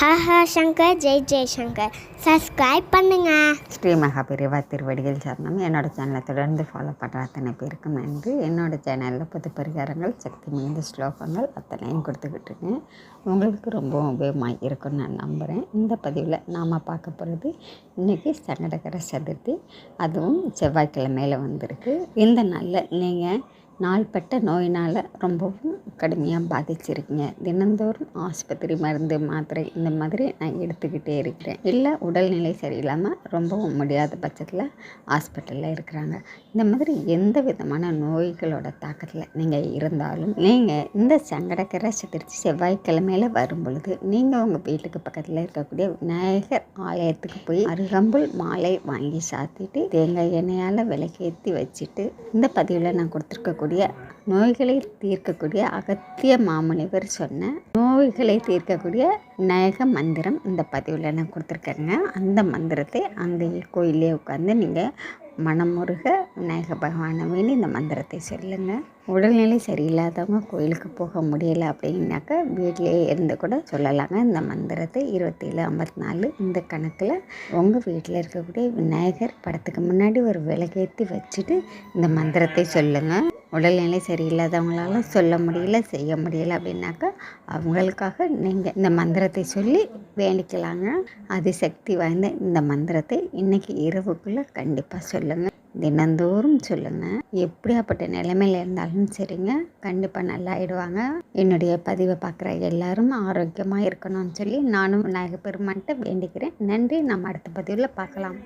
Haha Shankar Jai Jaishankar subscribe பண்ணுங்க. ஸ்ரீ மகாபெரிவா திருவடிகள் சரணம். என்னோடய சேனலை தொடர்ந்து ஃபாலோ பண்ணுற அத்தனை பேருக்கும் நன்றி. என்னோடய சேனலில் புது பரிகாரங்கள், சக்தி மிகுந்த ஸ்லோகங்கள் அத்தனையும் கொடுத்துக்கிட்டு இருக்கேன். உங்களுக்கு ரொம்ப உபயோகமாக இருக்குன்னு நான் நம்புகிறேன். இந்த பதிவில் நாம் பார்க்க போகிறது இன்றைக்கி சங்கடகர சதுர்த்தி, அதுவும் செவ்வாய்க்கிழமையில் வந்திருக்கு. இந்த நாளில் நீங்கள் நாள்பட்ட நோயினால் ரொம்பவும் கடுமையாக பாதிச்சிருக்கீங்க. தினந்தோறும் ஆஸ்பத்திரி மருந்து மாத்திரை இந்த மாதிரி நான் எடுத்துக்கிட்டே இருக்கிறேன். இல்லை உடல்நிலை சரியில்லாமல் ரொம்பவும் முடியாத பட்சத்தில் ஹாஸ்பிட்டலில் இருக்கிறாங்க. இந்த மாதிரி எந்த விதமான நோய்களோட தாக்கத்தில் நீங்கள் இருந்தாலும் நீங்கள் இந்த சங்கடகர சதுர்த்தி செவ்வாய்க்கிழமையில் வரும் பொழுது நீங்கள் உங்கள் வீட்டுக்கு பக்கத்தில் இருக்கக்கூடிய விநாயகர் ஆலயத்துக்கு போய் அருகம்புல் மாலை வாங்கி சாத்திட்டு தேங்காய் எண்ணெயால் விளக்கேற்றி வச்சுட்டு, இந்த பதிவில் நான் கொடுத்துருக்கக்கூடிய நோய்களை தீர்க்கக்கூடிய அகத்திய மாமுனிவர் சொன்ன நோய்களை தீர்க்கக்கூடிய விநாயக மந்திரம் இந்த பதிவில் நான் கொடுத்துருக்கேங்க. அந்த மந்திரத்தை அங்கே கோயிலே உட்காந்து நீங்கள் மனமுருக விநாயக பகவானை வேண்டி இந்த மந்திரத்தை சொல்லுங்கள். உடல்நிலை சரியில்லாதவங்க கோயிலுக்கு போக முடியலை அப்படின்னாக்கா வீட்டிலேயே இருந்து கூட சொல்லலாங்க. இந்த மந்திரத்தை 2754 இந்த கணக்கில் உங்கள் வீட்டில் இருக்கக்கூடிய விநாயகர் படத்துக்கு முன்னாடி ஒரு விளக்கேற்றி வச்சுட்டு இந்த மந்திரத்தை சொல்லுங்கள். உடல்நிலை சரியில்லாதவங்களால சொல்ல முடியல, செய்ய முடியலை அப்படின்னாக்கா அவங்களுக்காக நீங்கள் இந்த மந்திரத்தை சொல்லி வேண்டிக்கலாங்க. அதிசக்தி வாய்ந்த இந்த மந்திரத்தை இன்றைக்கி இரவுக்குள்ளே கண்டிப்பாக சொல்லுங்கள். தினந்தோறும் சொல்லுங்கள். எப்படியாப்பட்ட நிலைமையில் இருந்தாலும் சரிங்க, கண்டிப்பாக நல்லா ஆயிடுவாங்க. என்னுடைய பதிவை பார்க்குற எல்லாரும் ஆரோக்கியமாக இருக்கணும்னு சொல்லி நானும் விநாயகர் பெருமான்கிட்ட வேண்டிக்கிறேன். நன்றி. நம்ம அடுத்த பதிவில் பார்க்கலாம்.